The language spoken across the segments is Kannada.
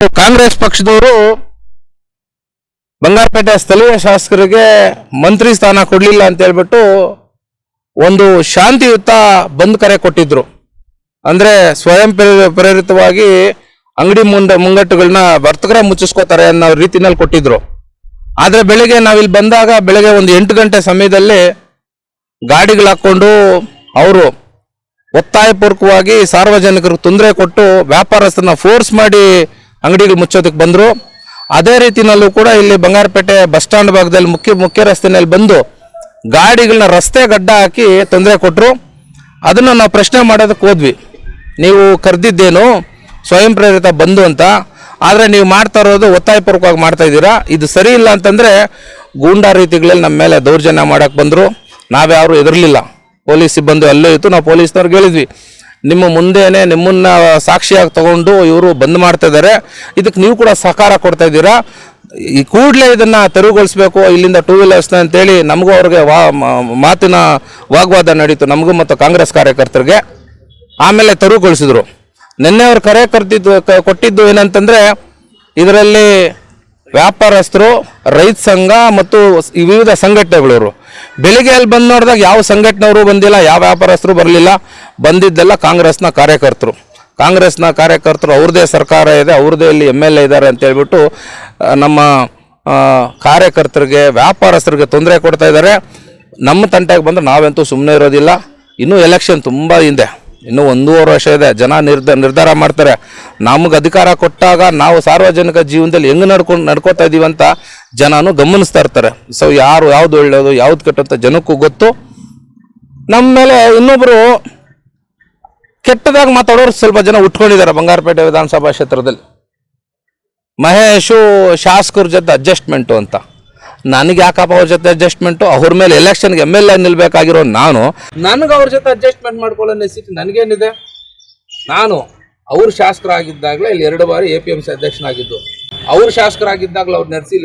ಕಾಂಗ್ರೆಸ್ ಪಕ್ಷದವರು ಬಂಗಾರಪೇಟೆ ಸ್ಥಳೀಯ ಶಾಸಕರಿಗೆ ಮಂತ್ರಿ ಸ್ಥಾನ ಕೊಡಲಿಲ್ಲ ಅಂತ ಹೇಳ್ಬಿಟ್ಟು ಒಂದು ಶಾಂತಿಯುತ ಬಂದ್ ಕರೆ ಕೊಟ್ಟಿದ್ರು. ಅಂದ್ರೆ ಸ್ವಯಂ ಪ್ರೇರಿತವಾಗಿ ಅಂಗಡಿ ಮುಂಗಟ್ಟುಗಳನ್ನ ವರ್ತಕರೇ ಮುಚ್ಚಿಸ್ಕೋತಾರೆ ಅನ್ನೋ ರೀತಿನಲ್ಲಿ ಕೊಟ್ಟಿದ್ರು. ಆದ್ರೆ ಬೆಳಿಗ್ಗೆ ನಾವಿಲ್ಲಿ ಬಂದಾಗ ಬೆಳಗ್ಗೆ ಒಂದು 8 ಗಂಟೆ ಸಮಯದಲ್ಲಿ ಗಾಡಿಗಳು ಹಾಕೊಂಡು ಅವರು ಒತ್ತಾಯಪೂರ್ವಕವಾಗಿ ಸಾರ್ವಜನಿಕರಿಗೆ ತೊಂದರೆ ಕೊಟ್ಟು ವ್ಯಾಪಾರಸ್ಥರನ್ನ ಫೋರ್ಸ್ ಮಾಡಿ ಅಂಗಡಿಗಳು ಮುಚ್ಚೋದಕ್ಕೆ ಬಂದರು. ಅದೇ ರೀತಿನಲ್ಲೂ ಕೂಡ ಇಲ್ಲಿ ಬಂಗಾರಪೇಟೆ ಬಸ್ ಸ್ಟ್ಯಾಂಡ್ ಭಾಗದಲ್ಲಿ ಮುಖ್ಯ ರಸ್ತೆಯಲ್ಲಿ ಬಂದು ಗಾಡಿಗಳನ್ನ ರಸ್ತೆ ಗಡ್ಡ ಹಾಕಿ ತೊಂದರೆ ಕೊಟ್ಟರು. ಅದನ್ನು ನಾವು ಪ್ರಶ್ನೆ ಮಾಡೋದಕ್ಕೆ ಹೋದ್ವಿ, ನೀವು ಕರೆದಿದ್ದೇನು ಸ್ವಯಂ ಪ್ರೇರಿತ ಬಂದು ಅಂತ, ಆದರೆ ನೀವು ಮಾಡ್ತಾ ಇರೋದು ಒತ್ತಾಯಪೂರ್ವಕವಾಗಿ ಮಾಡ್ತಾ ಇದ್ದೀರಾ, ಇದು ಸರಿ ಇಲ್ಲ ಅಂತಂದರೆ ಗೂಂಡಾ ರೀತಿಗಳಲ್ಲಿ ನಮ್ಮ ಮೇಲೆ ದೌರ್ಜನ್ಯ ಮಾಡೋಕ್ಕೆ ಬಂದರು. ನಾವ್ಯಾರು ಎದುರಲಿಲ್ಲ, ಪೊಲೀಸ್ ಸಿಬ್ಬಂದಿ ಅಲ್ಲೇ ಇತ್ತು. ನಾವು ಪೊಲೀಸ್ನವ್ರಿಗೆ ಹೇಳಿದ್ವಿ, ನಿಮ್ಮ ಮುಂದೆನೇ ನಿಮ್ಮನ್ನ ಸಾಕ್ಷಿಯಾಗಿ ತಗೊಂಡು ಇವರು ಬಂದ್ ಮಾಡ್ತಾ ಇದ್ದಾರೆ, ಇದಕ್ಕೆ ನೀವು ಕೂಡ ಸಹಕಾರ ಕೊಡ್ತಾ ಇದ್ದೀರಾ, ಈ ಕೂಡಲೇ ಇದನ್ನ ತೆರವುಗೊಳಿಸಬೇಕು ಇಲ್ಲಿಂದ 2 ವೀಲರ್ಸ್ನ ಅಂತೇಳಿ ನಮಗೂ ಅವ್ರಿಗೆ ಮಾತಿನ ವಾಗ್ವಾದ ನಡೀತು, ನಮಗೂ ಮತ್ತು ಕಾಂಗ್ರೆಸ್ ಕಾರ್ಯಕರ್ತರಿಗೆ. ಆಮೇಲೆ ತೆರವುಗೊಳಿಸಿದ್ರು. ನಿನ್ನೆ ಅವ್ರು ಕರೆ ಕೊಟ್ಟಿದ್ದು ಏನಂತಂದ್ರೆ, ಇದರಲ್ಲಿ ವ್ಯಾಪಾರಸ್ಥರು, ರೈತ ಸಂಘ ಮತ್ತು ವಿವಿಧ ಸಂಘಟನೆಗಳವರು. ಬೆಳಿಗ್ಗೆ ಅಲ್ಲಿ ಬಂದು ನೋಡಿದಾಗ ಯಾವ ಸಂಘಟನೆಯವರು ಬಂದಿಲ್ಲ, ಯಾವ ವ್ಯಾಪಾರಸ್ಥರು ಬರಲಿಲ್ಲ. ಬಂದಿದ್ದೆಲ್ಲ ಕಾಂಗ್ರೆಸ್ನ ಕಾರ್ಯಕರ್ತರು ಅವ್ರದ್ದೇ ಸರ್ಕಾರ ಇದೆ, ಅವ್ರದ್ದೇ ಇಲ್ಲಿ MLA ಇದ್ದಾರೆ ಅಂತ ಹೇಳ್ಬಿಟ್ಟು ನಮ್ಮ ಕಾರ್ಯಕರ್ತರಿಗೆ, ವ್ಯಾಪಾರಸ್ಥರಿಗೆ ತೊಂದರೆ ಕೊಡ್ತಾ ಇದ್ದಾರೆ. ನಮ್ಮ ತಂಟೆಗೆ ಬಂದರೆ ನಾವಂತೂ ಸುಮ್ಮನೆ ಇರೋದಿಲ್ಲ. ಇನ್ನೂ ಎಲೆಕ್ಷನ್ ತುಂಬ ಹಿಂದೆ, ಇನ್ನೂ 1.5 ವರ್ಷ ಇದೆ. ಜನ ನಿರ್ಧಾರ ಮಾಡ್ತಾರೆ. ನಮಗೆ ಅಧಿಕಾರ ಕೊಟ್ಟಾಗ ನಾವು ಸಾರ್ವಜನಿಕ ಜೀವನದಲ್ಲಿ ಹೆಂಗೆ ನಡ್ಕೋತಾ ಇದ್ದೀವಿ ಅಂತ ಜನನು ಗಮನಿಸ್ತಾ ಇರ್ತಾರೆ. ಸೊ ಯಾವುದು ಒಳ್ಳೆಯದು ಯಾವ್ದು ಕೆಟ್ಟಂತ ಜನಕ್ಕೂ ಗೊತ್ತು. ನಮ್ಮ ಮೇಲೆ ಇನ್ನೊಬ್ಬರು ಕೆಟ್ಟದಾಗಿ ಮಾತಾಡೋರು ಸ್ವಲ್ಪ ಜನ ಉಟ್ಕೊಂಡಿದ್ದಾರೆ ಬಂಗಾರಪೇಟೆ ವಿಧಾನಸಭಾ ಕ್ಷೇತ್ರದಲ್ಲಿ. ಮಹೇಶು ಶಾಸಕರ ಜೊತೆ ಅಡ್ಜಸ್ಟ್ಮೆಂಟು ಅಂತ. ನನಗೆ ಯಾಕಪ್ಪ ಅವ್ರ ಜೊತೆ ಅಡ್ಜಸ್ಟ್ಮೆಂಟು? ಅವ್ರ ಮೇಲೆ ಎಲೆಕ್ಷನ್ಗೆ MLA ನಿಲ್ಬೇಕಾಗಿರೋ ನನಗೆ ಅವ್ರ ಜೊತೆ ಅಡ್ಜಸ್ಟ್ಮೆಂಟ್ ಮಾಡ್ಕೊಳ್ಳೋ ನೆಸಿಟಿ ನನಗೇನಿದೆ? ನಾನು ಅವ್ರ ಶಾಸಕರಾಗಿದ್ದಾಗಲೇ ಇಲ್ಲಿ 2 ಬಾರಿ APMC ಅಧ್ಯಕ್ಷನಾಗಿದ್ದು, ಅವ್ರ ಶಾಸಕರಾಗಿದ್ದಾಗಲೂ ಅವ್ರು ನಡೆಸಿ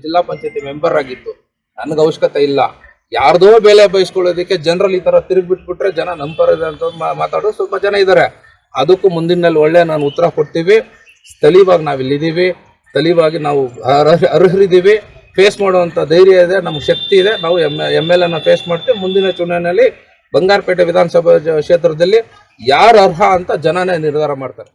ಜಿಲ್ಲಾ ಪಂಚಾಯತಿ ಮೆಂಬರ್ ಆಗಿದ್ದು. ನನಗೆ ಅವಶ್ಯಕತೆ ಇಲ್ಲ ಯಾರ್ದೋ ಬೆಲೆ ಬಯಸ್ಕೊಳ್ಳೋದಕ್ಕೆ. ಜನರಲ್ಲಿ ಈ ಥರ ತಿರುಗಿಬಿಟ್ಬಿಟ್ರೆ ಜನ ನಂಬರದ ಅಂತ ಮಾತಾಡೋದು ಸ್ವಲ್ಪ ಜನ ಇದ್ದಾರೆ. ಅದಕ್ಕೂ ಮುಂದಿನಲ್ಲಿ ಒಳ್ಳೆ ನಾನು ಉತ್ತರ ಕೊಡ್ತೀವಿ. ಸ್ಥಳೀಯವಾಗಿ ನಾವು ಇಲ್ಲಿದ್ದೀವಿ, ಸ್ಥಳೀಯವಾಗಿ ನಾವು ಅರ್ಹರಿದ್ದೀವಿ, ಫೇಸ್ ಮಾಡುವಂಥ ಧೈರ್ಯ ಇದೆ, ನಮ್ಗೆ ಶಕ್ತಿ ಇದೆ. ನಾವು MLA ಫೇಸ್ ಮಾಡ್ತೀವಿ. ಮುಂದಿನ ಚುನಾವಣೆಯಲ್ಲಿ ಬಂಗಾರಪೇಟೆ ವಿಧಾನಸಭಾ ಕ್ಷೇತ್ರದಲ್ಲಿ ಯಾರು ಅರ್ಹ ಅಂತ ಜನನೇ ನಿರ್ಧಾರ ಮಾಡ್ತಾರೆ.